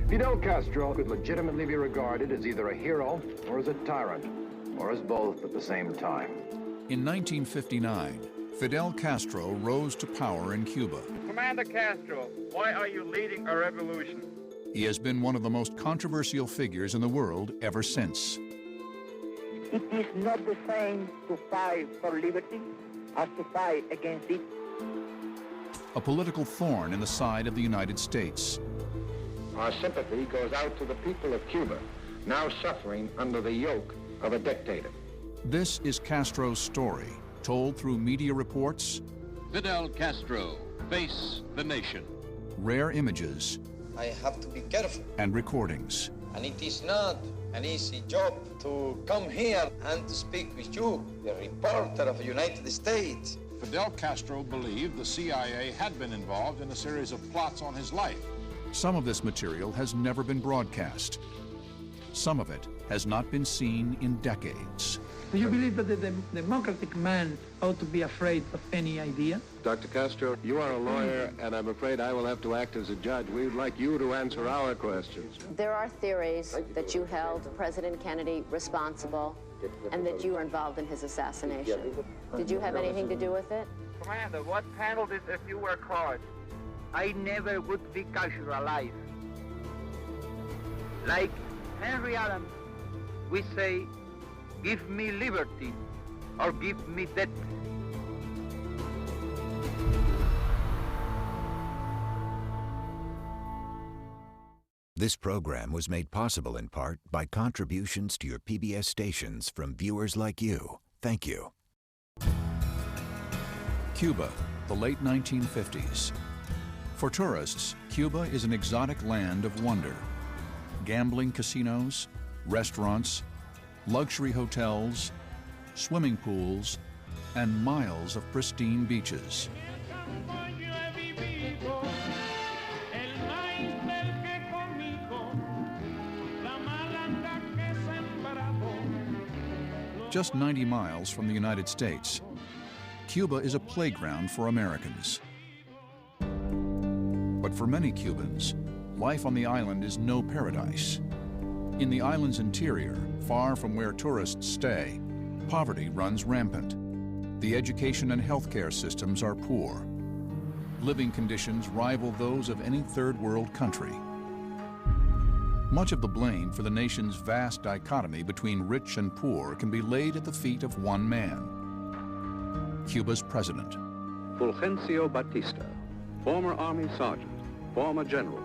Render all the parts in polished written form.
Fidel Castro could legitimately be regarded as either a hero or as a tyrant, or as both at the same time. In 1959, Fidel Castro rose to power in Cuba. Commander Castro, why are you leading a revolution? He has been one of the most controversial figures in the world ever since. It is not the same to fight for liberty as to fight against it. A political thorn in the side of the United States. Our sympathy goes out to the people of Cuba, now suffering under the yoke of a dictator. This is Castro's story, told through media reports, Fidel Castro, face the nation. Rare images, I have to be careful. And recordings. And it is not an easy job to come here and to speak with you, the reporter of the United States. Fidel Castro believed the CIA had been involved in a series of plots on his life. Some of this material has never been broadcast. Some of it has not been seen in decades. Do you believe that the democratic man ought to be afraid of any idea? Dr. Castro, you are a lawyer, and I'm afraid I will have to act as a judge. We would like you to answer our questions. There are theories that you held President Kennedy responsible and that you were involved in his assassination. Did you have anything to do with it? Commander, what handled it if you were caught? I never would be captured alive. Like Henry Adams, we say, give me liberty or give me death. This program was made possible in part by contributions to your PBS stations from viewers like you. Thank you. Cuba, the late 1950s. For tourists, Cuba is an exotic land of wonder. Gambling casinos, restaurants, luxury hotels, swimming pools, and miles of pristine beaches. Just 90 miles from the United States, Cuba is a playground for Americans. But for many Cubans, life on the island is no paradise. In the island's interior, far from where tourists stay, poverty runs rampant. The education and healthcare systems are poor. Living conditions rival those of any third world country. Much of the blame for the nation's vast dichotomy between rich and poor can be laid at the feet of one man, Cuba's president. Fulgencio Batista, former Army sergeant, former general,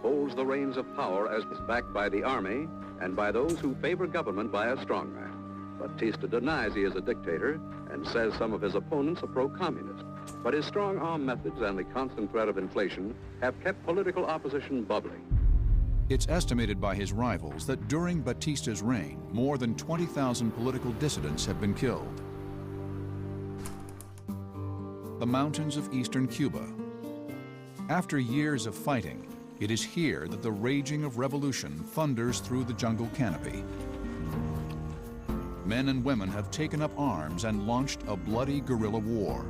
holds the reins of power as backed by the Army and by those who favor government by a strongman. Batista denies he is a dictator and says some of his opponents are pro-communist. But his strong-arm methods and the constant threat of inflation have kept political opposition bubbling. It's estimated by his rivals that during Batista's reign, more than 20,000 political dissidents have been killed. The mountains of eastern Cuba. After years of fighting, it is here that the raging of revolution thunders through the jungle canopy. Men and women have taken up arms and launched a bloody guerrilla war.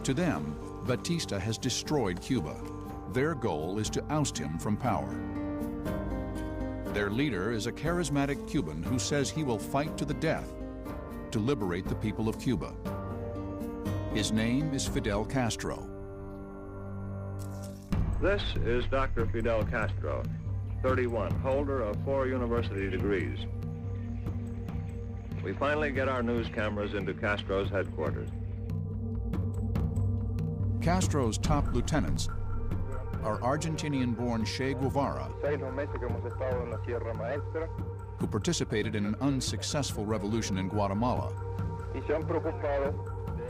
To them, Batista has destroyed Cuba. Their goal is to oust him from power. Their leader is a charismatic Cuban who says he will fight to the death to liberate the people of Cuba. His name is Fidel Castro. This is Dr. Fidel Castro, 31, holder of 4 university degrees. We finally get our news cameras into Castro's headquarters. Castro's top lieutenants are Argentinian-born Che Guevara, who participated in an unsuccessful revolution in Guatemala,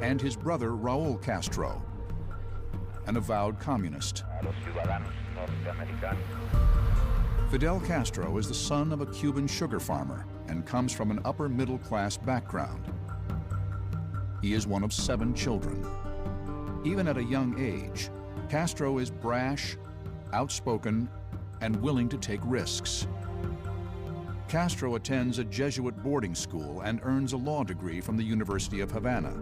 and his brother Raul Castro, an avowed communist. Fidel Castro is the son of a Cuban sugar farmer and comes from an upper-middle-class background. He is one of 7 children. Even at a young age, Castro is brash, outspoken, and willing to take risks. Castro attends a Jesuit boarding school and earns a law degree from the University of Havana.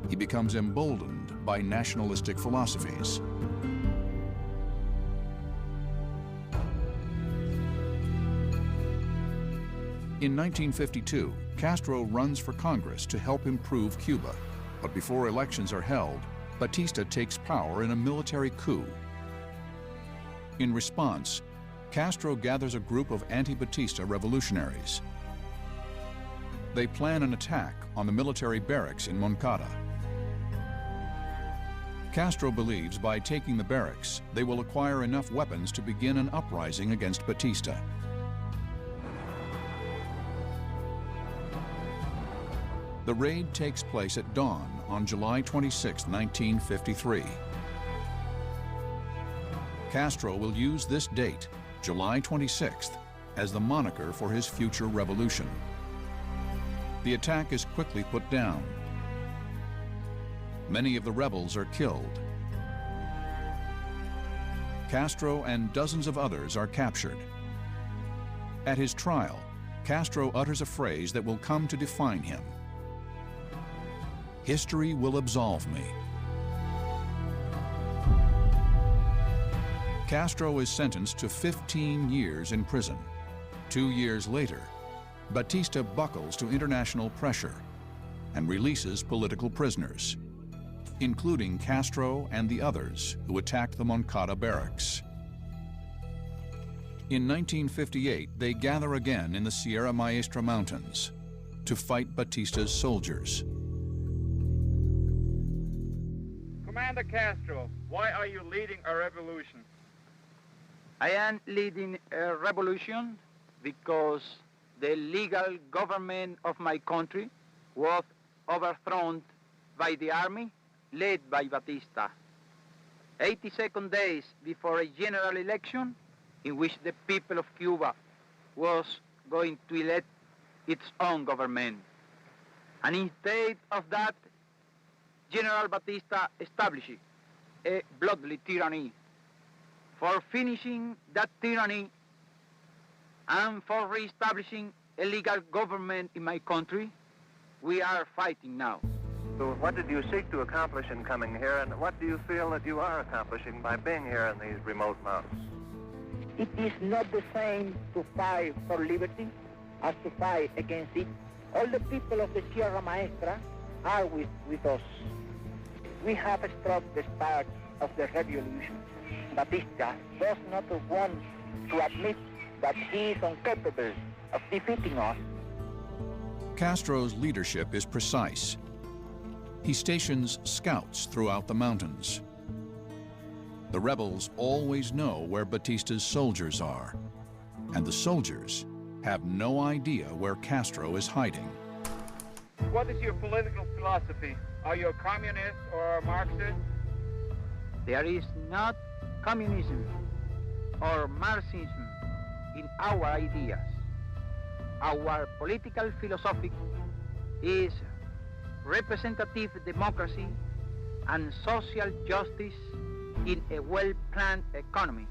He becomes emboldened by nationalistic philosophies. In 1952, Castro runs for Congress to help improve Cuba. But before elections are held, Batista takes power in a military coup. In response, Castro gathers a group of anti-Batista revolutionaries. They plan an attack on the military barracks in Moncada. Castro believes by taking the barracks, they will acquire enough weapons to begin an uprising against Batista. The raid takes place at dawn on July 26, 1953. Castro will use this date, July 26th, as the moniker for his future revolution. The attack is quickly put down. Many of the rebels are killed. Castro and dozens of others are captured. At his trial, Castro utters a phrase that will come to define him. "History will absolve me." Castro is sentenced to 15 years in prison. 2 years later, Batista buckles to international pressure and releases political prisoners, including Castro and the others who attacked the Moncada barracks. In 1958, they gather again in the Sierra Maestra Mountains to fight Batista's soldiers. Commander Castro, why are you leading a revolution? I am leading a revolution because the legal government of my country was overthrown by the army led by Batista. 82 days before a general election in which the people of Cuba was going to elect its own government. And instead of that, General Batista established a bloody tyranny. For finishing that tyranny and for re-establishing a legal government in my country, we are fighting now. So what did you seek to accomplish in coming here, and what do you feel that you are accomplishing by being here in these remote mountains? It is not the same to fight for liberty as to fight against it. All the people of the Sierra Maestra are with us. We have struck the spark of the revolution. Batista does not want to admit that he is incapable of defeating us. Castro's leadership is precise. He stations scouts throughout the mountains. The rebels always know where Batista's soldiers are, and the soldiers have no idea where Castro is hiding. What is your political philosophy? Are you a communist or a Marxist? There is not communism or Marxism in our ideas. Our political philosophy is representative democracy and social justice in a well-planned economy.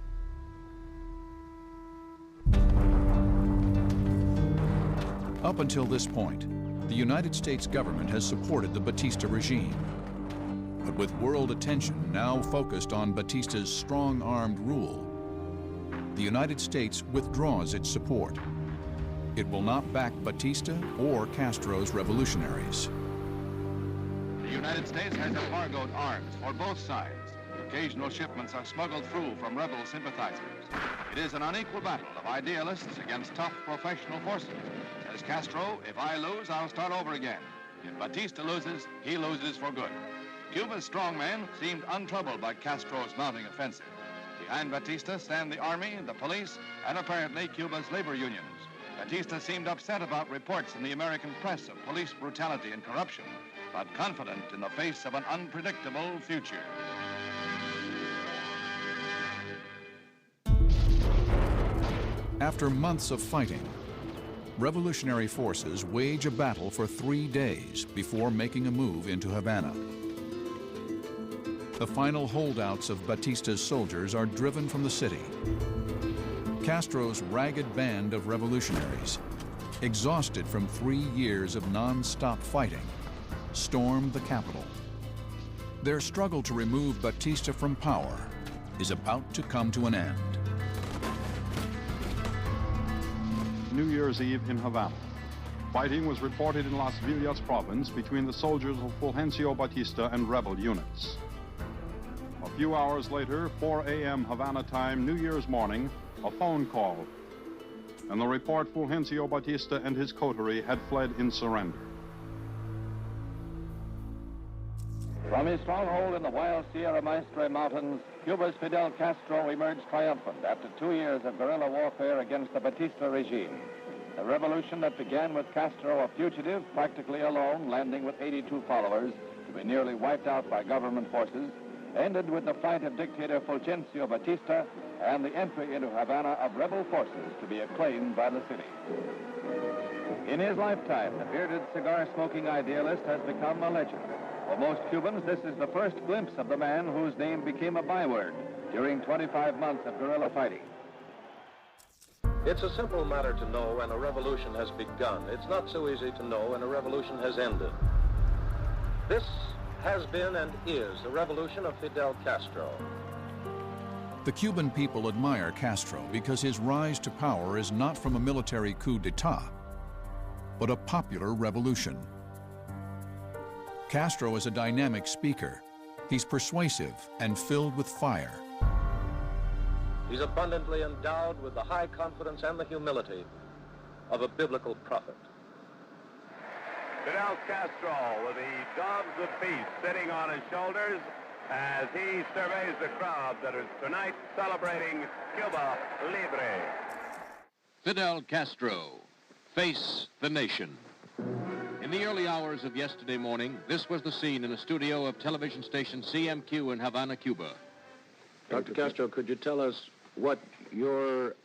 Up until this point, the United States government has supported the Batista regime. But with world attention now focused on Batista's strong-armed rule, the United States withdraws its support. It will not back Batista or Castro's revolutionaries. The United States has embargoed arms for both sides. Occasional shipments are smuggled through from rebel sympathizers. It is an unequal battle of idealists against tough professional forces. Says Castro, if I lose, I'll start over again. If Batista loses, he loses for good. Cuba's strongmen seemed untroubled by Castro's mounting offensive. Behind Batista stand the army, the police, and apparently Cuba's labor unions. Batista seemed upset about reports in the American press of police brutality and corruption, but confident in the face of an unpredictable future. After months of fighting, revolutionary forces wage a battle for 3 days before making a move into Havana. The final holdouts of Batista's soldiers are driven from the city. Castro's ragged band of revolutionaries, exhausted from 3 years of non-stop fighting, stormed the capital. Their struggle to remove Batista from power is about to come to an end. New Year's Eve in Havana. Fighting was reported in Las Villas province between the soldiers of Fulgencio Batista and rebel units. A few hours later, 4 a.m. Havana time, New Year's morning, a phone call, and the report Fulgencio Batista and his coterie had fled in surrender. From his stronghold in the wild Sierra Maestre Mountains, Cuba's Fidel Castro emerged triumphant after 2 years of guerrilla warfare against the Batista regime. A revolution that began with Castro a fugitive, practically alone, landing with 82 followers, to be nearly wiped out by government forces, ended with the flight of dictator Fulgencio Batista and the entry into Havana of rebel forces to be acclaimed by the city. In his lifetime, the bearded cigar-smoking idealist has become a legend. For most Cubans, this is the first glimpse of the man whose name became a byword during 25 months of guerrilla fighting. It's a simple matter to know when a revolution has begun. It's not so easy to know when a revolution has ended. This has been and is the revolution of Fidel Castro. The Cuban people admire Castro because his rise to power is not from a military coup d'etat, but a popular revolution. Castro is a dynamic speaker. He's persuasive and filled with fire. He's abundantly endowed with the high confidence and the humility of a biblical prophet. Fidel Castro with the dogs of peace sitting on his shoulders as he surveys the crowd that is tonight celebrating Cuba Libre. Fidel Castro, face the nation. In the early hours of yesterday morning, this was the scene in a studio of television station CMQ in Havana, Cuba. Dr. Castro, could you tell us what your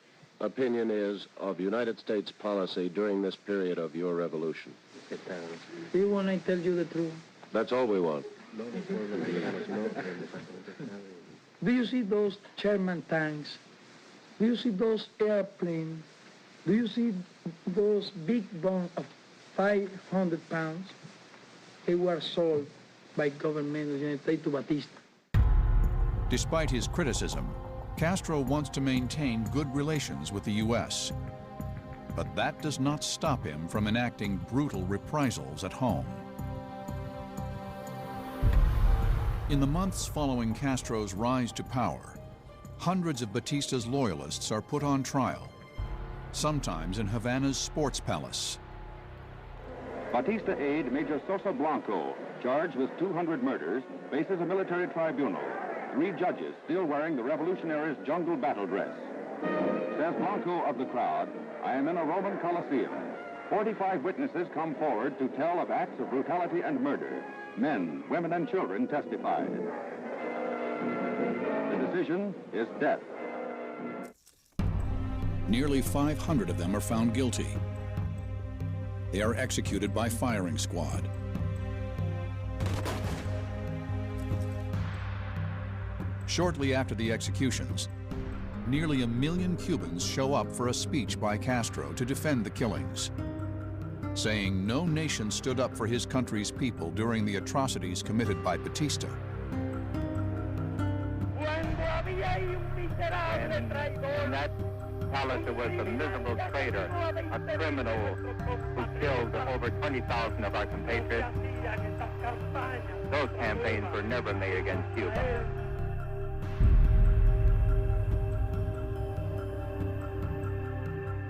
opinion is of United States policy during this period of your revolution? Do you want to tell you the truth? That's all we want. Do you see those Sherman tanks? Do you see those airplanes? Do you see those big bombs of 500 pounds? They were sold by government of the United States to Batista. Despite his criticism, Castro wants to maintain good relations with the U.S., but that does not stop him from enacting brutal reprisals at home. In the months following Castro's rise to power, hundreds of Batista's loyalists are put on trial, sometimes in Havana's sports palace. Batista aide Major Sosa Blanco, charged with 200 murders, faces a military tribunal. 3 judges still wearing the revolutionaries' jungle battle dress. Says Blanco of the crowd, "I am in a Roman Colosseum. 45 witnesses come forward to tell of acts of brutality and murder. Men, women, and children testified. The decision is death." Nearly 500 of them are found guilty. They are executed by firing squad. Shortly after the executions, nearly 1 million Cubans show up for a speech by Castro to defend the killings, saying no nation stood up for his country's people during the atrocities committed by Batista. In that palace, there was a miserable traitor, a criminal who killed over 20,000 of our compatriots. Those campaigns were never made against Cuba.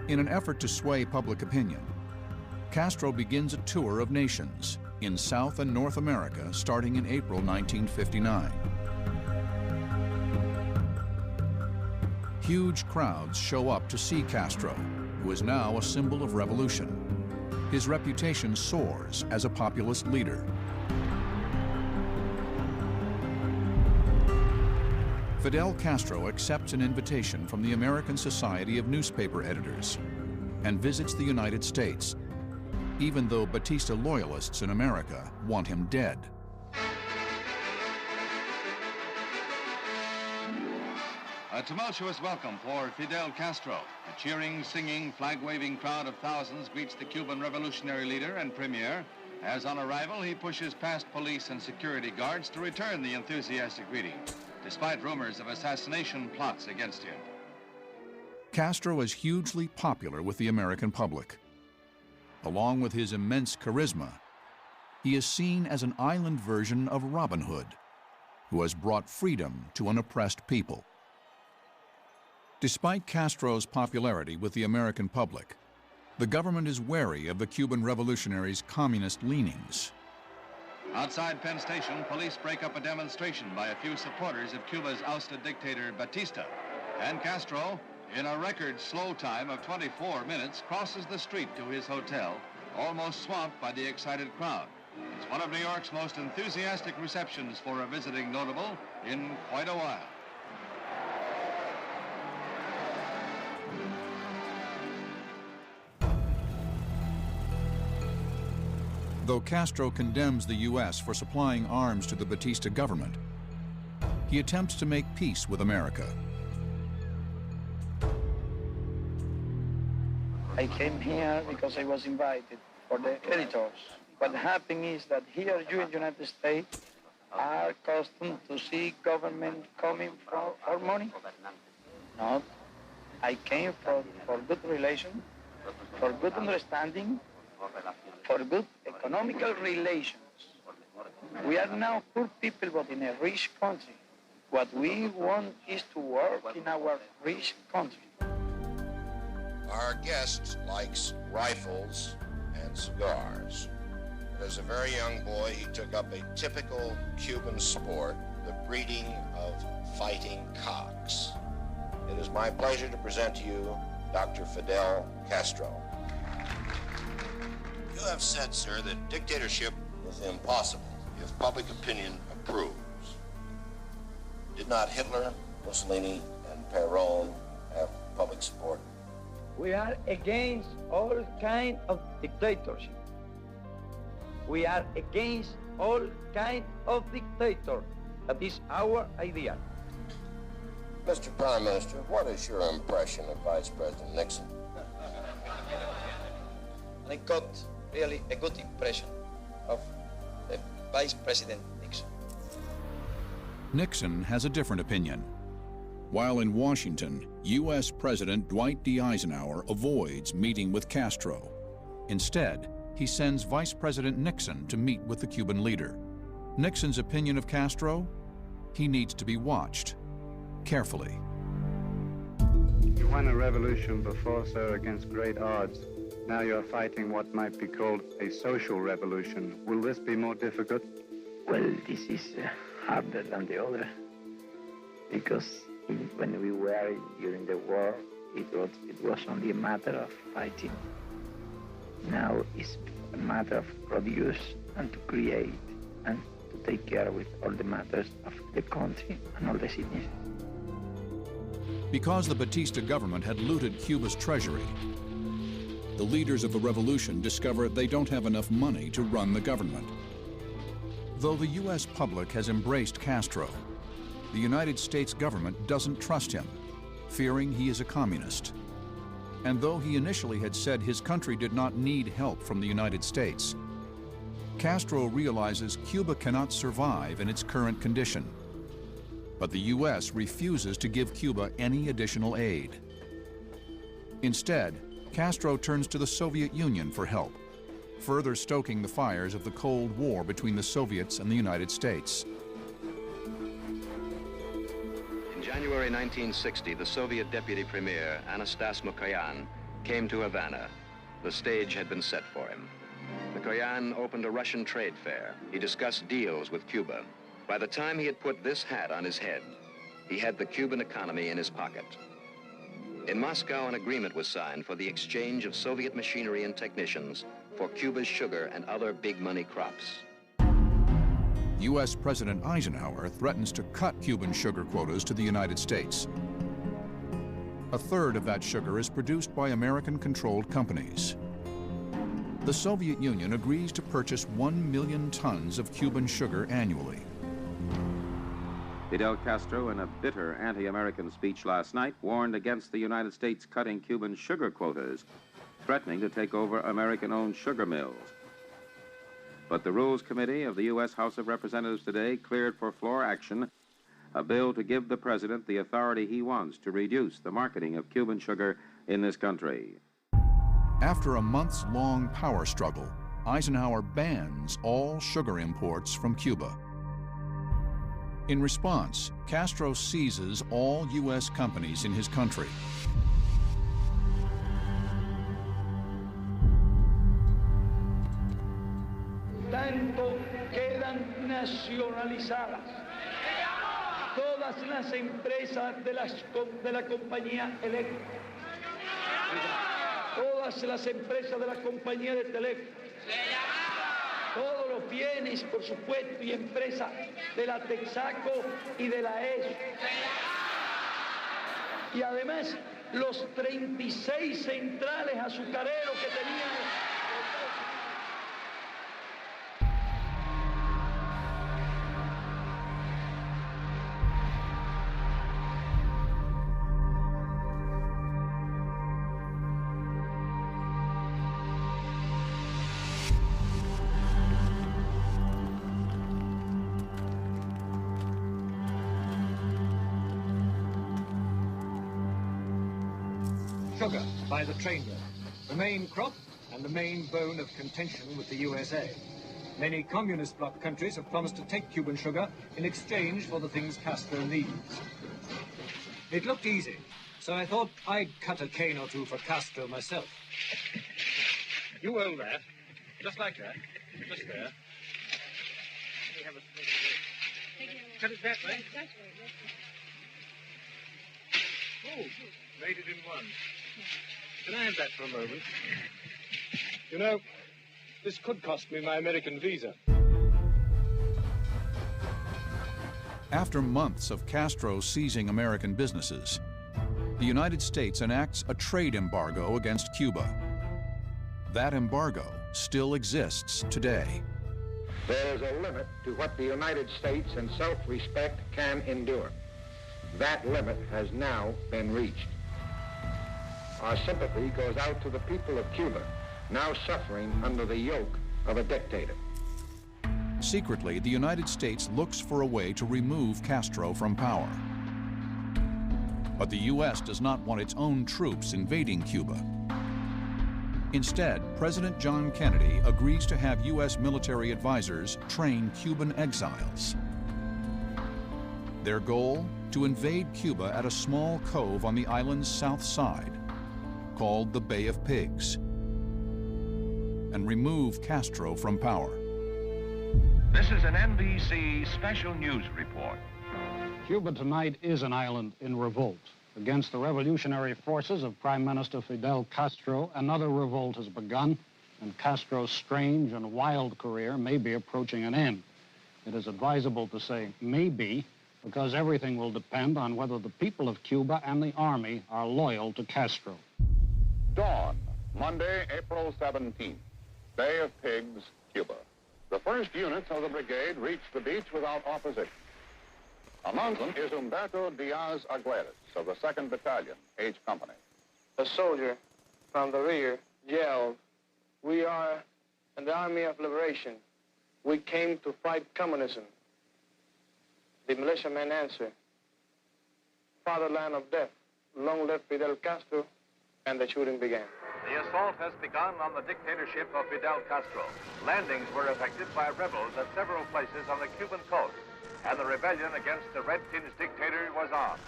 In an effort to sway public opinion, Castro begins a tour of nations in South and North America starting in April 1959. Huge crowds show up to see Castro, who is now a symbol of revolution. His reputation soars as a populist leader. Fidel Castro accepts an invitation from the American Society of Newspaper Editors and visits the United States, even though Batista loyalists in America want him dead. A tumultuous welcome for Fidel Castro. A cheering, singing, flag-waving crowd of thousands greets the Cuban revolutionary leader and premier as on arrival he pushes past police and security guards to return the enthusiastic greeting, despite rumors of assassination plots against him. Castro is hugely popular with the American public. Along with his immense charisma, he is seen as an island version of Robin Hood, who has brought freedom to an oppressed people. Despite Castro's popularity with the American public, the government is wary of the Cuban revolutionaries' communist leanings. Outside Penn Station, police break up a demonstration by a few supporters of Cuba's ousted dictator Batista. And Castro, in a record slow time of 24 minutes, crosses the street to his hotel, almost swamped by the excited crowd. It's one of New York's most enthusiastic receptions for a visiting notable in quite a while. Though Castro condemns the U.S. for supplying arms to the Batista government, he attempts to make peace with America. I came here because I was invited for the editors. What happened is that here you in the United States are accustomed to see government coming for money. No, I came for good relations, for good understanding, for good economical relations. We are now poor people, but in a rich country. What we want is to work in our rich country. Our guest likes rifles and cigars. As a very young boy, he took up a typical Cuban sport, the breeding of fighting cocks. It is my pleasure to present to you Dr. Fidel Castro. You have said, sir, that dictatorship is impossible if public opinion approves. Did not Hitler, Mussolini, and Perón have public support? We are against all kind of dictatorship. We are against all kind of dictator. That is our idea. Mr. Prime Minister, what is your impression of Vice President Nixon? I got really a good impression of the Vice President Nixon. Nixon has a different opinion. While in Washington, U.S. President Dwight D. Eisenhower avoids meeting with Castro. Instead, he sends Vice President Nixon to meet with the Cuban leader. Nixon's opinion of Castro? He needs to be watched carefully. You won a revolution before, sir, against great odds. Now you're fighting what might be called a social revolution. Will this be more difficult? Well, this is harder than the other, because when we were during the war, it was only a matter of fighting. Now it's a matter of produce and to create and to take care with all the matters of the country and all the citizens. Because the Batista government had looted Cuba's treasury, the leaders of the revolution discover they don't have enough money to run the government. Though the U.S. public has embraced Castro, the United States government doesn't trust him, fearing he is a communist. And though he initially had said his country did not need help from the United States, Castro realizes Cuba cannot survive in its current condition. But the U.S. refuses to give Cuba any additional aid. Instead, Castro turns to the Soviet Union for help, further stoking the fires of the Cold War between the Soviets and the United States. In January 1960, the Soviet Deputy Premier, Anastas Mikoyan, came to Havana. The stage had been set for him. Mikoyan opened a Russian trade fair. He discussed deals with Cuba. By the time he had put this hat on his head, he had the Cuban economy in his pocket. In Moscow, an agreement was signed for the exchange of Soviet machinery and technicians for Cuba's sugar and other big money crops. U.S. President Eisenhower threatens to cut Cuban sugar quotas to the United States. A third of that sugar is produced by American-controlled companies. The Soviet Union agrees to purchase 1 million tons of Cuban sugar annually. Fidel Castro, in a bitter anti-American speech last night, warned against the United States cutting Cuban sugar quotas, threatening to take over American-owned sugar mills. But the Rules Committee of the U.S. House of Representatives today cleared for floor action a bill to give the president the authority he wants to reduce the marketing of Cuban sugar in this country. After a months-long power struggle, Eisenhower bans all sugar imports from Cuba. In response, Castro seizes all U.S. companies in his country. Tanto quedan nacionalizadas todas las empresas de la compañía eléctrica, todas las empresas de la compañía de teléfono, todos los bienes, por supuesto, y empresas de la Texaco y de la ESO. Y además, los 36 centrales azucareros que tenían. Sugar by the trainload, the main crop and the main bone of contention with the USA. Many communist bloc countries have promised to take Cuban sugar in exchange for the things Castro needs. It looked easy, so I thought I'd cut a cane or two for Castro myself. You hold that, just like that, just there. We have a cut it that way. Oh, made it in one. Can I have that for a moment? You know, this could cost me my American visa. After months of Castro seizing American businesses, the United States enacts a trade embargo against Cuba. That embargo still exists today. There is a limit to what the United States in self-respect can endure. That limit has now been reached. Our sympathy goes out to the people of Cuba, now suffering under the yoke of a dictator. Secretly, the United States looks for a way to remove Castro from power. But the U.S. does not want its own troops invading Cuba. Instead, President John Kennedy agrees to have U.S. military advisors train Cuban exiles. Their goal? To invade Cuba at a small cove on the island's south side, called the Bay of Pigs, and remove Castro from power. This is an NBC special news report. Cuba tonight is an island in revolt. Against the revolutionary forces of Prime Minister Fidel Castro, another revolt has begun, and Castro's strange and wild career may be approaching an end. It is advisable to say maybe, because everything will depend on whether the people of Cuba and the army are loyal to Castro. Dawn, Monday, April 17th, Bay of Pigs, Cuba. The first units of the brigade reached the beach without opposition. Among them is Humberto Diaz Aguirre of the 2nd Battalion, H Company. A soldier from the rear yelled, "We are in the Army of Liberation. We came to fight communism." The militiamen answered, "Fatherland of death, long live Fidel Castro," and the shooting began. The assault has begun on the dictatorship of Fidel Castro. Landings were effected by rebels at several places on the Cuban coast, and the rebellion against the red-tinged dictator was on.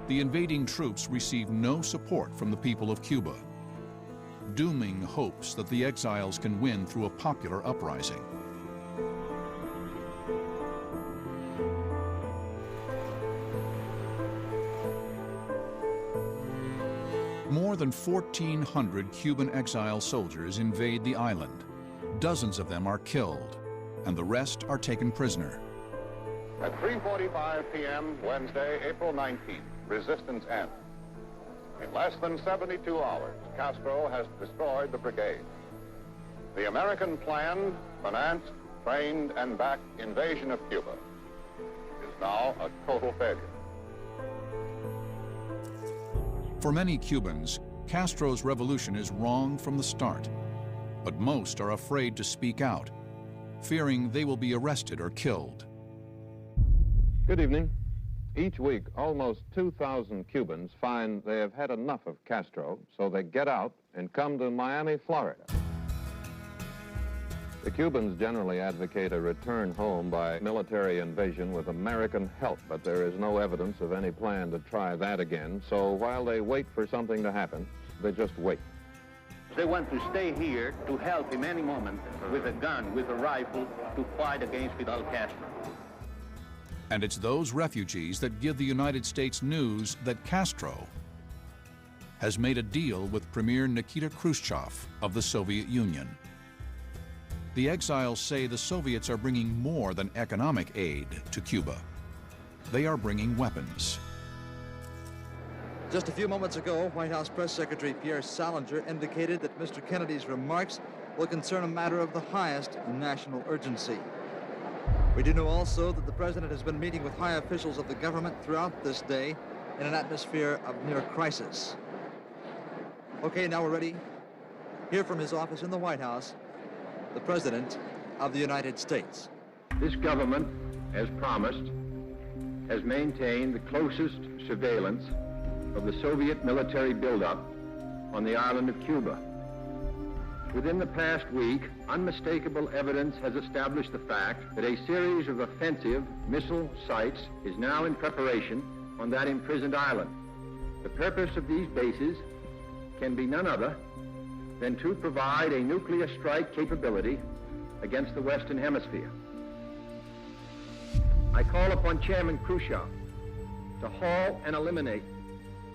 The invading troops receive no support from the people of Cuba, dooming hopes that the exiles can win through a popular uprising. More than 1,400 Cuban exile soldiers invade the island. Dozens of them are killed, and the rest are taken prisoner. At 3:45 p.m. Wednesday, April 19th, resistance ends. In less than 72 hours, Castro has destroyed the brigade. The American planned, financed, trained, and backed invasion of Cuba is now a total failure. For many Cubans, Castro's revolution is wrong from the start, but most are afraid to speak out, fearing they will be arrested or killed. Good evening. Each week, almost 2,000 Cubans find they have had enough of Castro, so they get out and come to Miami, Florida. The Cubans generally advocate a return home by military invasion with American help, but there is no evidence of any plan to try that again, so while they wait for something to happen, they just wait. They want to stay here to help him any moment with a gun, with a rifle, to fight against Fidel Castro. And it's those refugees that give the United States news that Castro has made a deal with Premier Nikita Khrushchev of the Soviet Union. The exiles say the Soviets are bringing more than economic aid to Cuba. They are bringing weapons. Just a few moments ago, White House Press Secretary Pierre Salinger indicated that Mr. Kennedy's remarks will concern a matter of the highest national urgency. We do know also that the President has been meeting with high officials of the government throughout this day in an atmosphere of near crisis. Okay, now we're ready. Hear from his office in the White House, the President of the United States. This government, as promised, has maintained the closest surveillance of the Soviet military buildup on the island of Cuba. Within the past week, unmistakable evidence has established the fact that a series of offensive missile sites is now in preparation on that imprisoned island. The purpose of these bases can be none other than to provide a nuclear strike capability against the Western Hemisphere. I call upon Chairman Khrushchev to halt and eliminate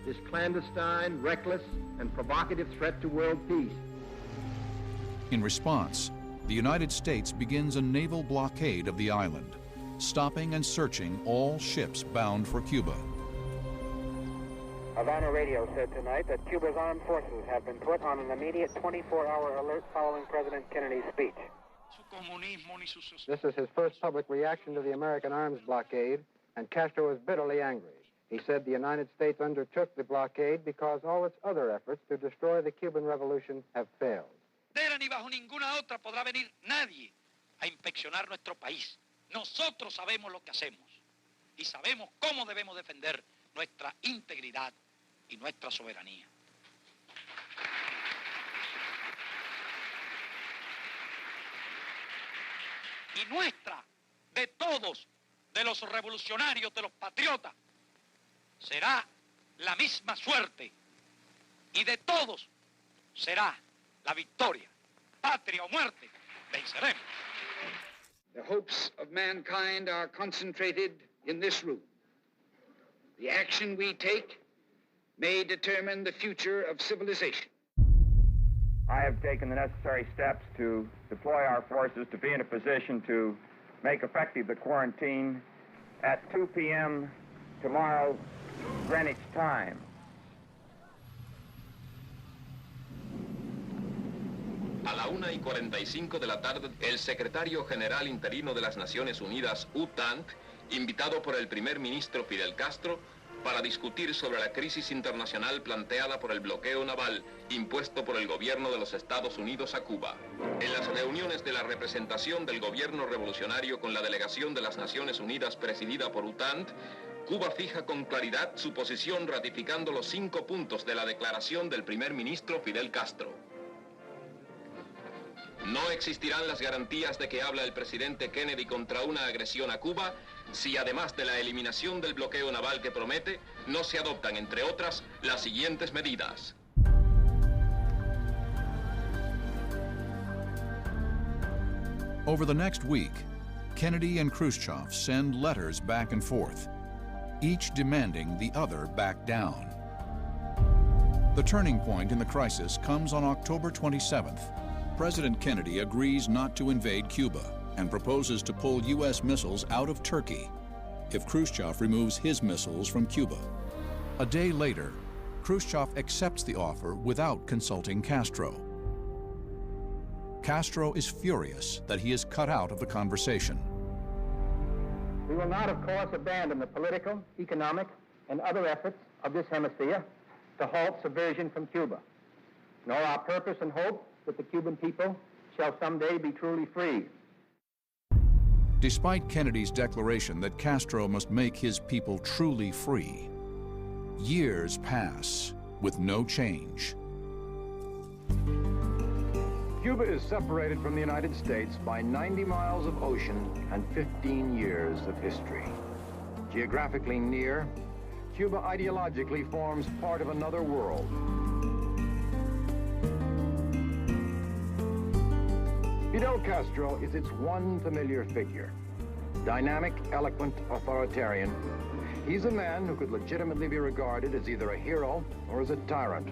this clandestine, reckless, and provocative threat to world peace. In response, the United States begins a naval blockade of the island, stopping and searching all ships bound for Cuba. Havana Radio said tonight that Cuba's armed forces have been put on an immediate 24-hour alert following President Kennedy's speech. This is his first public reaction to the American arms blockade, and Castro is bitterly angry. He said the United States undertook the blockade because all its other efforts to destroy the Cuban Revolution have failed. Ni bajo ninguna otra podrá venir nadie a inspeccionar nuestro país. Nosotros sabemos lo que hacemos y sabemos cómo debemos defender nuestra integridad y nuestra soberanía. Y nuestra, de todos, de los revolucionarios, de los patriotas, será la misma suerte. Y de todos será la victoria. Patria o muerte, venceremos. The hopes of mankind are concentrated in this room. The action we take may determine the future of civilization. I have taken the necessary steps to deploy our forces to be in a position to make effective the quarantine at 2 p.m. tomorrow, Greenwich time. A la 1:45 de la tarde, el secretario general interino de las Naciones Unidas, UTANT, invitado por el primer ministro Fidel Castro, para discutir sobre la crisis internacional planteada por el bloqueo naval impuesto por el gobierno de los Estados Unidos a Cuba. En las reuniones de la representación del gobierno revolucionario con la delegación de las Naciones Unidas presidida por UTANT, Cuba fija con claridad su posición ratificando los 5 puntos de la declaración del primer ministro Fidel Castro. No existirán las garantías de que habla el presidente Kennedy contra una agresión a Cuba si, además de la eliminación del bloqueo naval que promete, no se adoptan, entre otras, las siguientes medidas. Over the next week, Kennedy and Khrushchev send letters back and forth, each demanding the other back down. The turning point in the crisis comes on October 27th. President Kennedy agrees not to invade Cuba and proposes to pull U.S. missiles out of Turkey if Khrushchev removes his missiles from Cuba. A day later, Khrushchev accepts the offer without consulting Castro. Castro is furious that he is cut out of the conversation. We will not, of course, abandon the political, economic, and other efforts of this hemisphere to halt subversion from Cuba, nor our purpose and hope that the Cuban people shall someday be truly free. Despite Kennedy's declaration that Castro must make his people truly free, years pass with no change. Cuba is separated from the United States by 90 miles of ocean and 15 years of history. Geographically near, Cuba ideologically forms part of another world. Fidel Castro is its one familiar figure. Dynamic, eloquent, authoritarian. He's a man who could legitimately be regarded as either a hero or as a tyrant,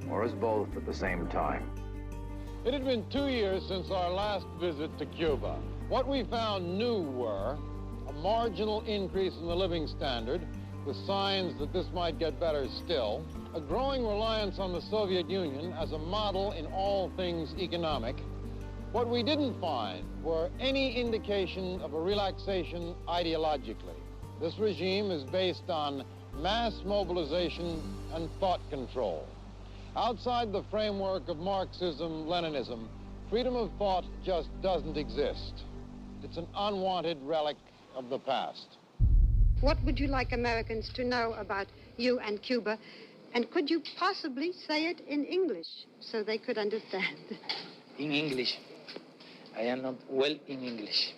or as both at the same time. It had been 2 years since our last visit to Cuba. What we found new were a marginal increase in the living standard, with signs that this might get better still, a growing reliance on the Soviet Union as a model in all things economic. What we didn't find were any indication of a relaxation ideologically. This regime is based on mass mobilization and thought control. Outside the framework of Marxism, Leninism, freedom of thought just doesn't exist. It's an unwanted relic of the past. What would you like Americans to know about you and Cuba? And could you possibly say it in English so they could understand? In English. I am not well in English.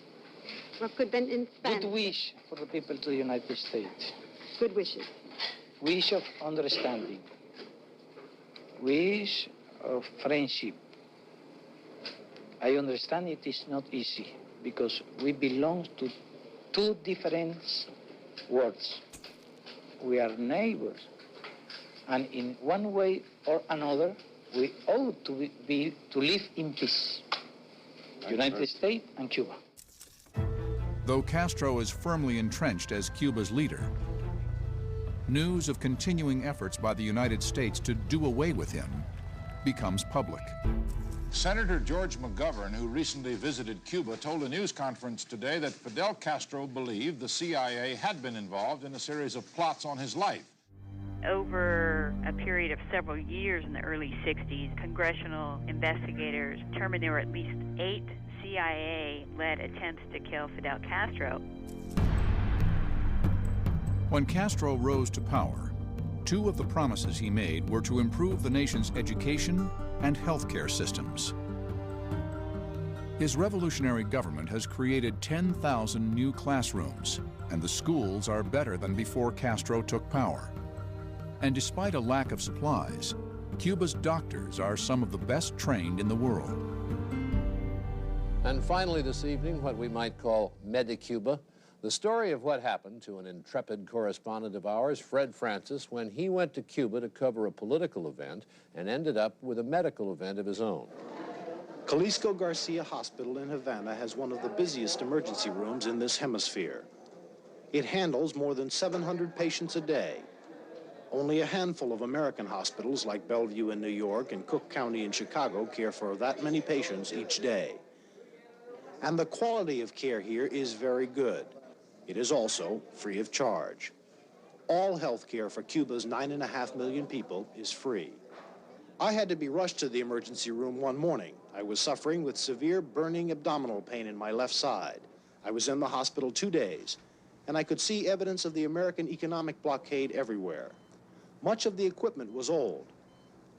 Well, good then in Spanish. Good wish for the people to the United States. Good wishes. Wish of understanding. Wish of friendship. I understand it is not easy because we belong to two different worlds. We are neighbors, and in one way or another, we ought to live in peace. United States and Cuba. Though Castro is firmly entrenched as Cuba's leader, news of continuing efforts by the United States to do away with him becomes public. Senator George McGovern, who recently visited Cuba, told a news conference today that Fidel Castro believed the CIA had been involved in a series of plots on his life. Over a period of several years in the early 60s, congressional investigators determined there were at least 8 CIA-led attempts to kill Fidel Castro. When Castro rose to power, 2 of the promises he made were to improve the nation's education and healthcare systems. His revolutionary government has created 10,000 new classrooms, and the schools are better than before Castro took power. And despite a lack of supplies, Cuba's doctors are some of the best trained in the world. And finally this evening, what we might call Medicuba, the story of what happened to an intrepid correspondent of ours, Fred Francis, when he went to Cuba to cover a political event and ended up with a medical event of his own. Jalisco Garcia Hospital in Havana has one of the busiest emergency rooms in this hemisphere. It handles more than 700 patients a day. Only a handful of American hospitals like Bellevue in New York and Cook County in Chicago care for that many patients each day. And the quality of care here is very good. It is also free of charge. All health care for Cuba's 9.5 million people is free. I had to be rushed to the emergency room one morning. I was suffering with severe burning abdominal pain in my left side. I was in the hospital 2 days, and I could see evidence of the American economic blockade everywhere. Much of the equipment was old.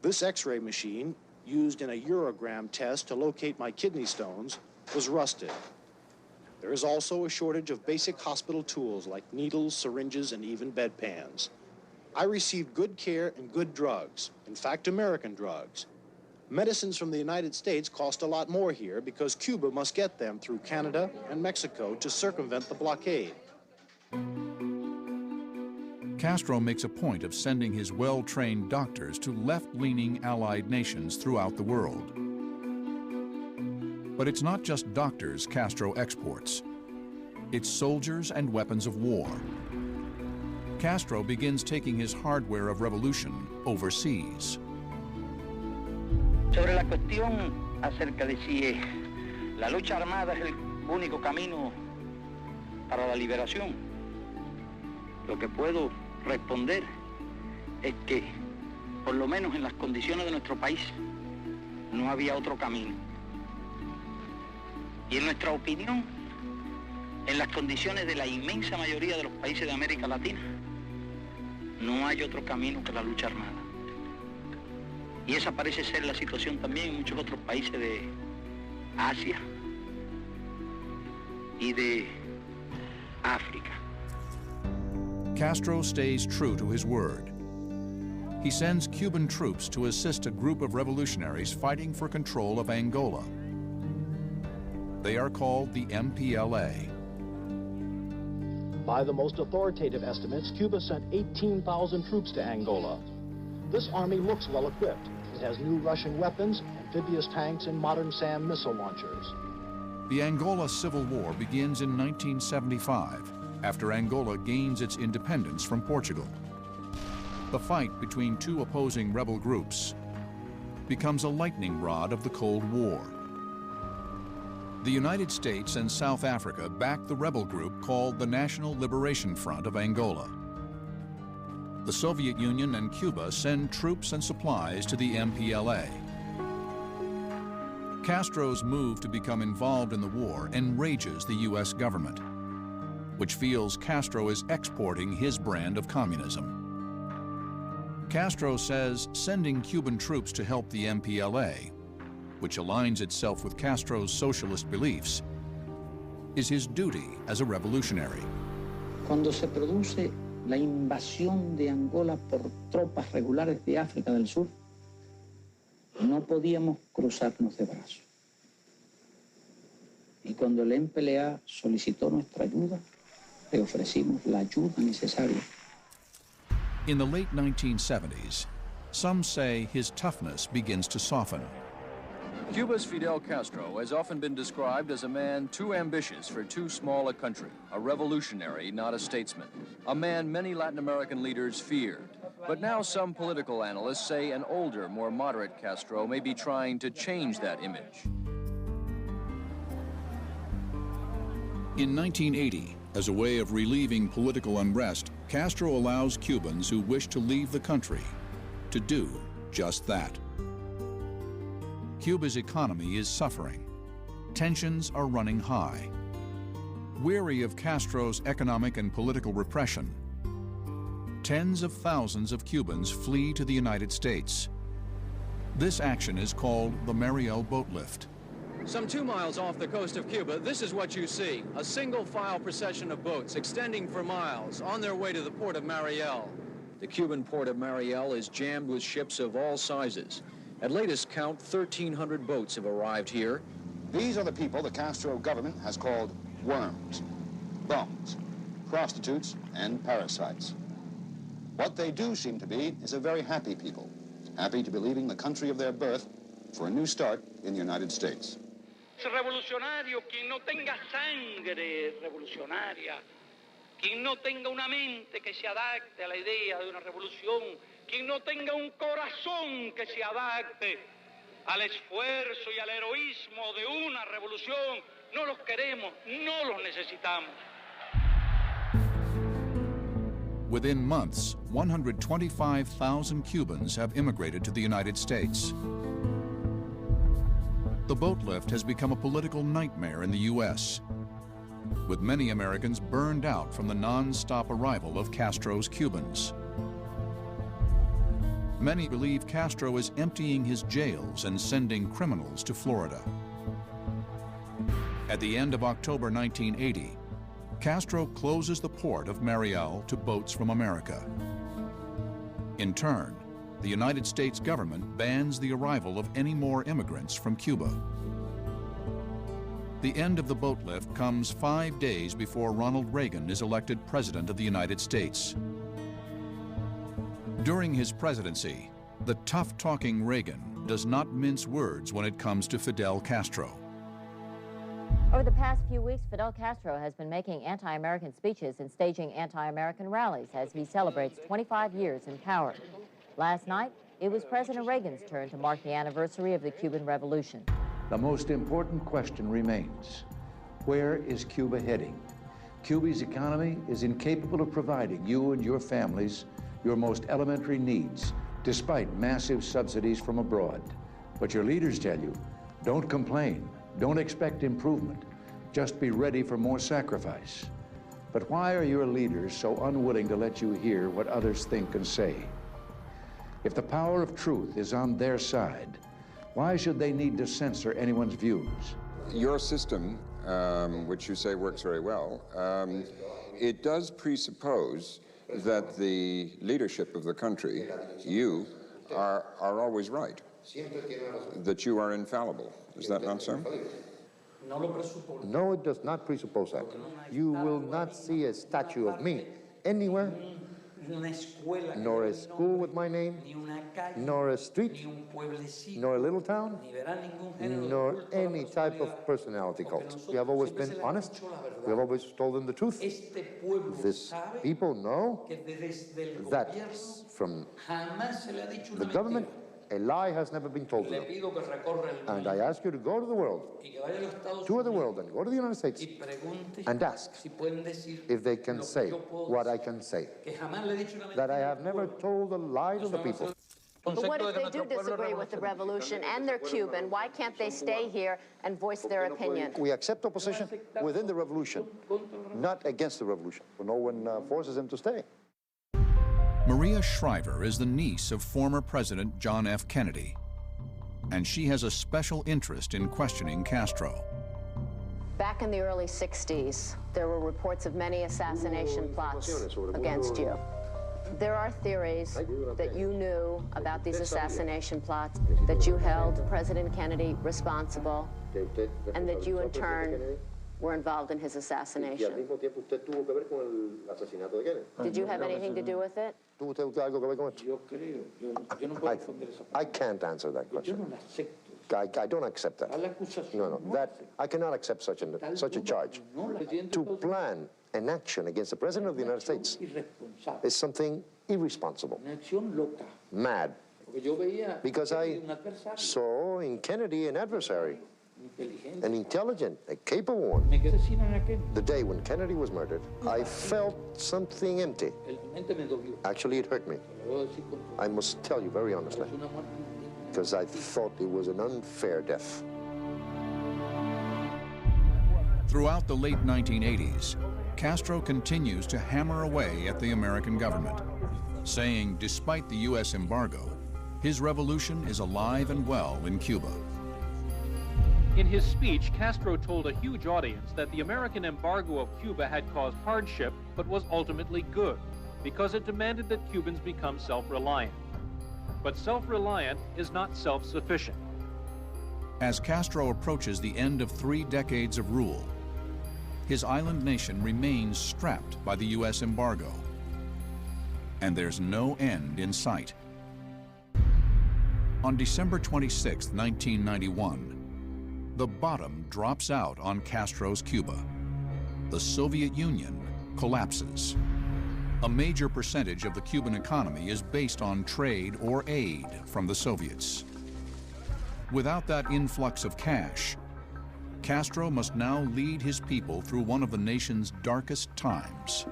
This X-ray machine, used in a urogram test to locate my kidney stones, was rusted. There is also a shortage of basic hospital tools like needles, syringes, and even bedpans. I received good care and good drugs, in fact, American drugs. Medicines from the United States cost a lot more here because Cuba must get them through Canada and Mexico to circumvent the blockade. Castro makes a point of sending his well-trained doctors to left-leaning Allied nations throughout the world. But it's not just doctors Castro exports. It's soldiers and weapons of war. Castro begins taking his hardware of revolution overseas. Sobre la cuestión acerca de si la lucha armada es el único camino para la liberación, lo que puedo responder es que por lo menos en las condiciones de nuestro país, no había otro camino. Y en nuestra opinión, en las condiciones de la inmensa mayoría de los países de América Latina, no hay otro camino que la lucha armada. Y esa parece ser la situación también en muchos otros países de Asia y de África. Castro stays true to his word. He sends Cuban troops to assist a group of revolutionaries fighting for control of Angola. They are called the MPLA. By the most authoritative estimates, Cuba sent 18,000 troops to Angola. This army looks well equipped. It has new Russian weapons, amphibious tanks, and modern SAM missile launchers. The Angola Civil War begins in 1975, after Angola gains its independence from Portugal. The fight between two opposing rebel groups becomes a lightning rod of the Cold War. The United States and South Africa back the rebel group called the National Liberation Front of Angola. The Soviet Union and Cuba send troops and supplies to the MPLA. Castro's move to become involved in the war enrages the U.S. government, which feels Castro is exporting his brand of communism. Castro says sending Cuban troops to help the MPLA, which aligns itself with Castro's socialist beliefs, is his duty as a revolutionary. Cuando se produce la invasión de Angola por tropas regulares de África del Sur, no podíamos cruzarnos de brazos. Y cuando el MPLA solicitó nuestra ayuda, le ofrecimos la ayuda necesaria. In the late 1970s, some say his toughness begins to soften. Cuba's Fidel Castro has often been described as a man too ambitious for too small a country, a revolutionary, not a statesman, a man many Latin American leaders feared. But now some political analysts say an older, more moderate Castro may be trying to change that image. In 1980, as a way of relieving political unrest, Castro allows Cubans who wish to leave the country to do just that. Cuba's economy is suffering. Tensions are running high. Weary of Castro's economic and political repression, tens of thousands of Cubans flee to the United States. This action is called the Mariel Boat Lift. Some 2 miles off the coast of Cuba, this is what you see. A single-file procession of boats extending for miles on their way to the port of Mariel. The Cuban port of Mariel is jammed with ships of all sizes. At latest count, 1,300 boats have arrived here. These are the people the Castro government has called worms, bums, prostitutes, and parasites. What they do seem to be is a very happy people, happy to be leaving the country of their birth for a new start in the United States. Revolucionario, quien no tenga sangre revolucionaria, quien no tenga una mente que se adapte a la idea de una revolución, quien no tenga un corazón que se adapte al esfuerzo y al heroísmo de una revolución, no los queremos, no los necesitamos. Within months, 125,000 Cubans have immigrated to the United States. The boat lift has become a political nightmare in the U.S., with many Americans burned out from the non-stop arrival of Castro's Cubans. Many believe Castro is emptying his jails and sending criminals to Florida. At the end of October 1980, Castro closes the port of Mariel to boats from America. In turn, the United States government bans the arrival of any more immigrants from Cuba. The end of the boat lift comes 5 days before Ronald Reagan is elected President of the United States. During his presidency, the tough-talking Reagan does not mince words when it comes to Fidel Castro. Over the past few weeks, Fidel Castro has been making anti-American speeches and staging anti-American rallies as he celebrates 25 years in power. Last night, it was President Reagan's turn to mark the anniversary of the Cuban Revolution. The most important question remains, where is Cuba heading? Cuba's economy is incapable of providing you and your families your most elementary needs, despite massive subsidies from abroad. But your leaders tell you, don't complain, don't expect improvement, just be ready for more sacrifice. But why are your leaders so unwilling to let you hear what others think and say? If the power of truth is on their side, why should they need to censor anyone's views? Your system, which you say works very well, it does presuppose that the leadership of the country, you, are always right, that you are infallible. Is that not so? No, it does not presuppose that. You will not see a statue of me anywhere, nor a school with my name, nor a street, nor a little town, nor any type of personality cult. We have always been honest. We have always told them the truth. This people know that from the government, a lie has never been told to them. And I ask you to go to the world, tour the world, and go to the United States and ask if they can say what I can say, that I have never told a lie to the people. But what if they do disagree with the revolution and they're Cuban? Why can't they stay here and voice their opinion? We accept opposition within the revolution, not against the revolution. No one forces them to stay. Maria Shriver is the niece of former President John F. Kennedy, and she has a special interest in questioning Castro. Back in the early 60s, there were reports of many assassination plots against you. There are theories that you knew about these assassination plots, that you held President Kennedy responsible, and that you, in turn, were involved in his assassination. Did you have anything to do with it? I can't answer that question. I don't accept that. No, that I cannot accept such a charge. To plan an action against the President of the United States is something irresponsible, mad, because I saw in Kennedy an adversary, an intelligent, a capable one. The day when Kennedy was murdered, I felt something empty. Actually, it hurt me. I must tell you very honestly, because I thought it was an unfair death. Throughout the late 1980s, Castro continues to hammer away at the American government, saying despite the U.S. embargo, his revolution is alive and well in Cuba. In his speech, Castro told a huge audience that the American embargo of Cuba had caused hardship, but was ultimately good, because it demanded that Cubans become self-reliant. But self-reliant is not self-sufficient. As Castro approaches the end of 3 decades of rule, his island nation remains strapped by the U.S. embargo. And there's no end in sight. On December 26, 1991, the bottom drops out on Castro's Cuba. The Soviet Union collapses. A major percentage of the Cuban economy is based on trade or aid from the Soviets. Without that influx of cash, Castro must now lead his people through one of the nation's darkest times.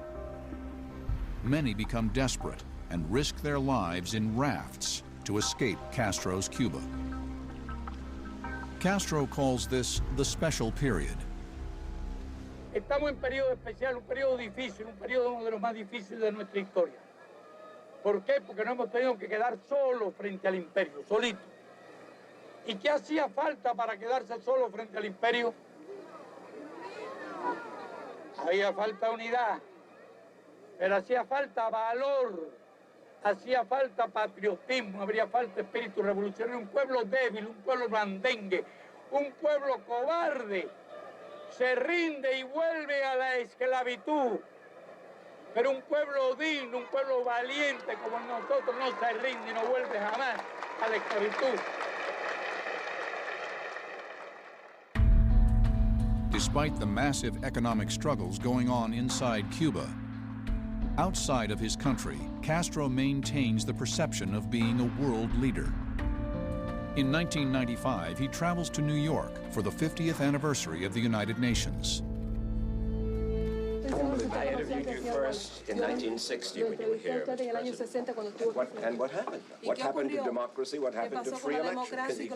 Many become desperate and risk their lives in rafts to escape Castro's Cuba. Castro calls this the special period. Estamos en periodo especial, un periodo difícil, un periodo uno de los más difíciles de nuestra historia. ¿Por qué? Porque no hemos tenido que quedar solos frente al imperio, solitos. ¿Y qué hacía falta para quedarse solo frente al imperio? Había falta unidad, pero hacía falta valor, hacía falta patriotismo, habría falta espíritu revolucionario. Un pueblo débil, un pueblo blandengue, un pueblo cobarde se rinde y vuelve a la esclavitud. Pero un pueblo digno, un pueblo valiente como nosotros no se rinde y no vuelve jamás a la esclavitud. Despite the massive economic struggles going on inside Cuba, outside of his country, Castro maintains the perception of being a world leader. In 1995, he travels to New York for the 50th anniversary of the United Nations. I interviewed you first in 1960 when you were here, Mr. President. And what happened? What happened to democracy? What happened to free elections?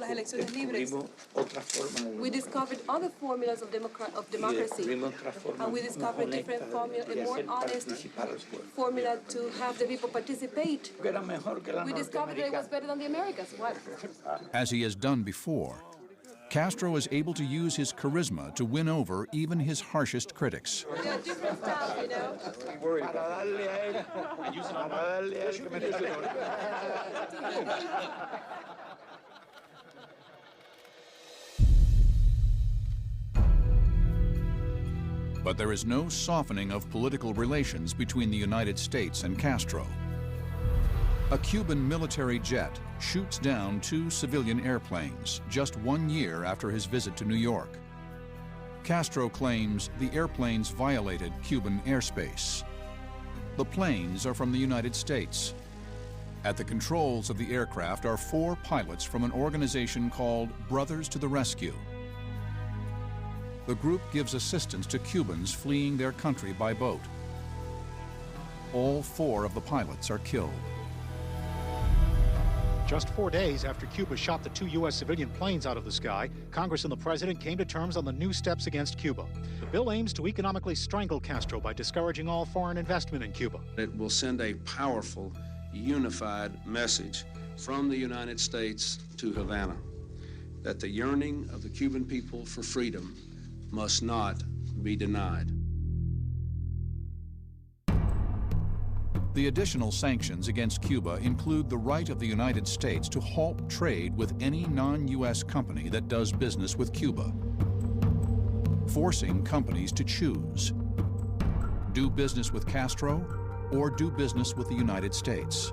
We discovered other formulas of democracy, and we discovered different formula, a more honest formula to have the people participate. We discovered that it was better than the Americans. What? As he has done before, Castro is able to use his charisma to win over even his harshest critics. There are different styles, you know. But there is no softening of political relations between the United States and Castro. A Cuban military jet shoots down 2 civilian airplanes just 1 year after his visit to New York. Castro claims the airplanes violated Cuban airspace. The planes are from the United States. At the controls of the aircraft are 4 pilots from an organization called Brothers to the Rescue. The group gives assistance to Cubans fleeing their country by boat. All 4 of the pilots are killed. Just 4 days after Cuba shot the 2 U.S. civilian planes out of the sky, Congress and the President came to terms on the new steps against Cuba. The bill aims to economically strangle Castro by discouraging all foreign investment in Cuba. It will send a powerful, unified message from the United States to Havana that the yearning of the Cuban people for freedom must not be denied. The additional sanctions against Cuba include the right of the United States to halt trade with any non-U.S. company that does business with Cuba, forcing companies to choose: do business with Castro or do business with the United States.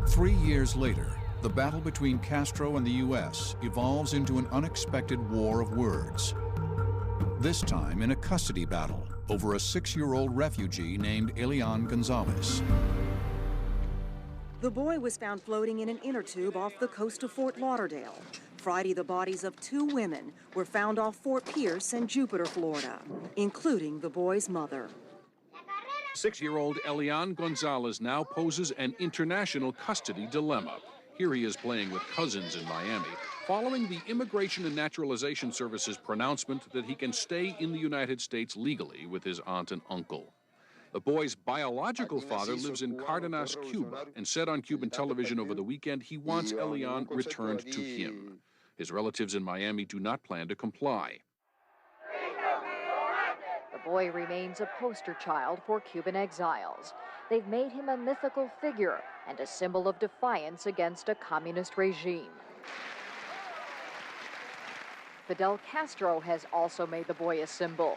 3 years later, the battle between Castro and the U.S. evolves into an unexpected war of words, this time in a custody battle over a 6-year-old refugee named Elian Gonzalez. The boy was found floating in an inner tube off the coast of Fort Lauderdale. Friday, the bodies of 2 women were found off Fort Pierce in Jupiter, Florida, including the boy's mother. 6-year-old Elian Gonzalez now poses an international custody dilemma. Here he is playing with cousins in Miami, following the Immigration and Naturalization Service's pronouncement that he can stay in the United States legally with his aunt and uncle. The boy's biological father lives in Cardenas, Cuba, and said on Cuban television over the weekend he wants Elian returned to him. His relatives in Miami do not plan to comply. The boy remains a poster child for Cuban exiles. They've made him a mythical figure and a symbol of defiance against a communist regime. Fidel Castro has also made the boy a symbol,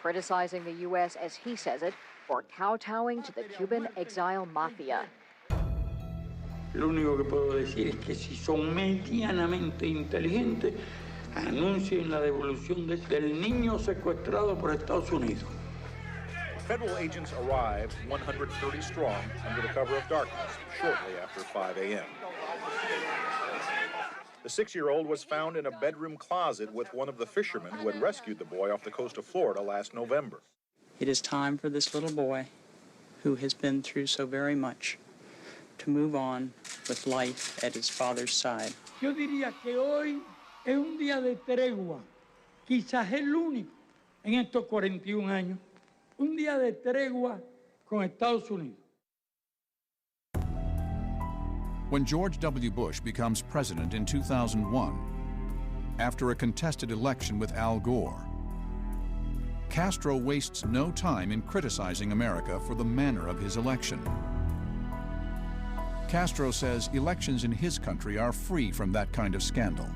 criticizing the U.S., as he says it, for kowtowing to the Cuban exile mafia. Lo único que puedo decir es que si son medianamente inteligentes, anuncien la devolución del niño secuestrado por Estados Unidos. Federal agents arrived 130 strong under the cover of darkness shortly after 5 a.m. The 6-year-old was found in a bedroom closet with one of the fishermen who had rescued the boy off the coast of Florida last November. It is time for this little boy, who has been through so very much, to move on with life at his father's side. Yo diría que hoy es un día de tregua, quizás el único en estos 41 años, un día de tregua con Estados Unidos. When George W. Bush becomes president in 2001, after a contested election with Al Gore, Castro wastes no time in criticizing America for the manner of his election. Castro says elections in his country are free from that kind of scandal.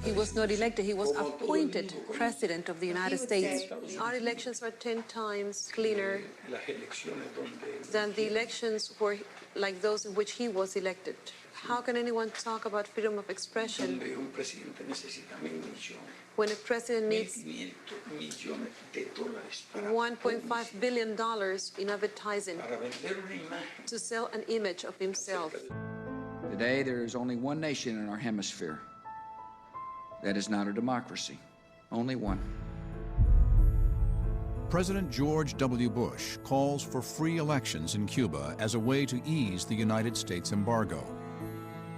He was not elected, he was appointed President of the United States. Our elections are 10 times cleaner than the elections like those in which he was elected. How can anyone talk about freedom of expression when a president needs $1.5 billion in advertising to sell an image of himself? Today, there is only one nation in our hemisphere that is not a democracy. Only one. President George W. Bush calls for free elections in Cuba as a way to ease the United States embargo.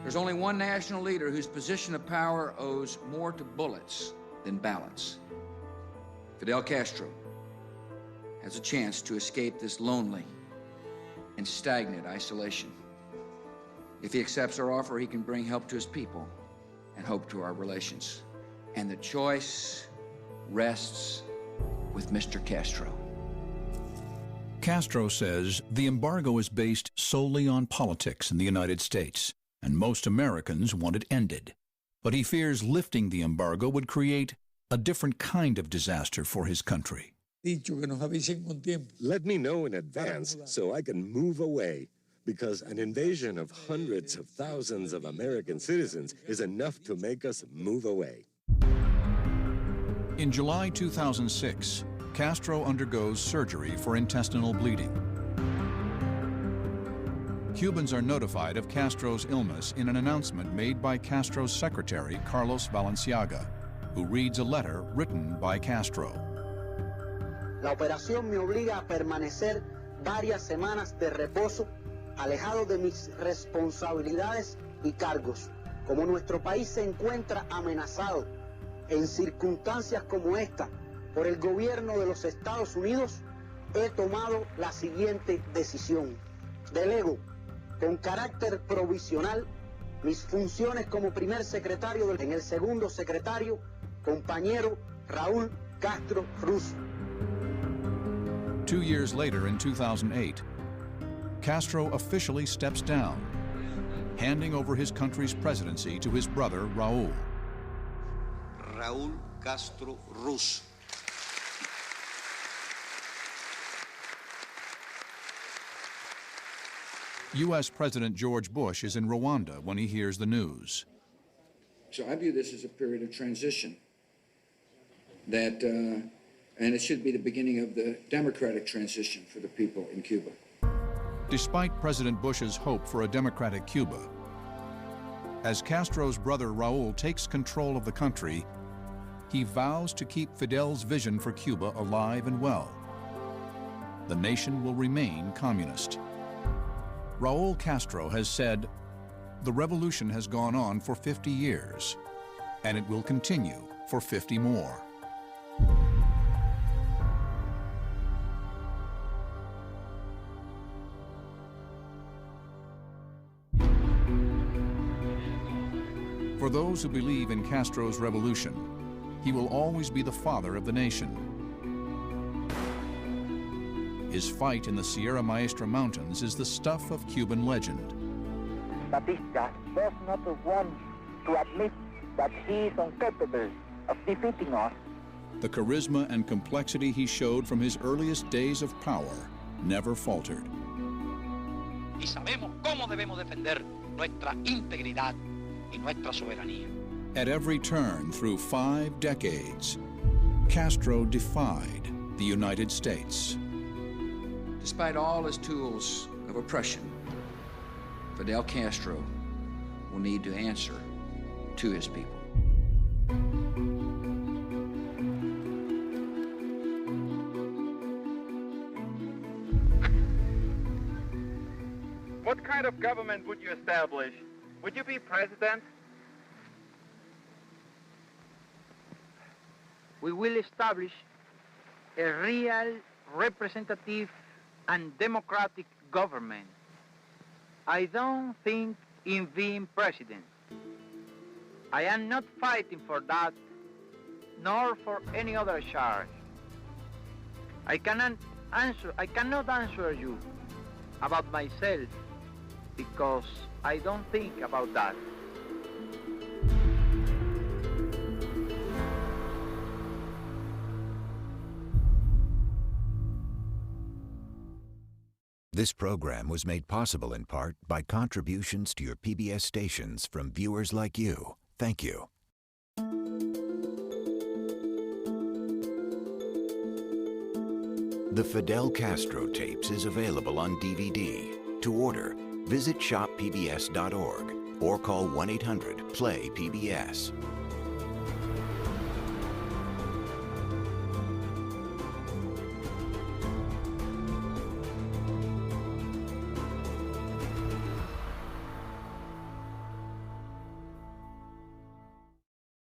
There's only one national leader whose position of power owes more to bullets than ballots. Fidel Castro has a chance to escape this lonely and stagnant isolation. If he accepts our offer, he can bring help to his people and hope to our relations. And the choice rests with Mr. Castro. Castro says the embargo is based solely on politics in the United States, and most Americans want it ended. But he fears lifting the embargo would create a different kind of disaster for his country. Let me know in advance so I can move away, because an invasion of hundreds of thousands of American citizens is enough to make us move away. In July 2006, Castro undergoes surgery for intestinal bleeding. Cubans are notified of Castro's illness in an announcement made by Castro's secretary, Carlos Valenciaga, who reads a letter written by Castro. La operación me obliga a permanecer varias semanas de reposo, alejado de mis responsabilidades y cargos. Como nuestro país se encuentra amenazado en circunstancias como esta por el gobierno de los Estados Unidos, he tomado la siguiente decisión. Delego con carácter provisional mis funciones como primer secretario en el segundo secretario, compañero Raúl Castro Ruz. 2 years later, in 2008, Castro officially steps down, handing over his country's presidency to his brother, Raúl. Raúl Castro Ruz. U.S. President George Bush is in Rwanda when he hears the news. So I view this as a period of transition, and it should be the beginning of the democratic transition for the people in Cuba. Despite President Bush's hope for a democratic Cuba, as Castro's brother Raúl takes control of the country, he vows to keep Fidel's vision for Cuba alive and well. The nation will remain communist. Raúl Castro has said, "The revolution has gone on for 50 years, and it will continue for 50 more." For those who believe in Castro's revolution, he will always be the father of the nation. His fight in the Sierra Maestra Mountains is the stuff of Cuban legend. Batista does not want to admit that he is incapable of defeating us. The charisma and complexity he showed from his earliest days of power never faltered. Y sabemos cómo debemos defender nuestra integridad y nuestra soberanía. At every turn through 5 decades, Castro defied the United States. Despite all his tools of oppression, Fidel Castro will need to answer to his people. What kind of government would you establish? Would you be president? We will establish a real representative and democratic government. I don't think in being president. I am not fighting for that, nor for any other charge. I cannot answer you about myself because I don't think about that. This program was made possible in part by contributions to your PBS stations from viewers like you. Thank you. The Fidel Castro Tapes is available on DVD. To order, visit shoppbs.org or call 1-800-PLAY-PBS.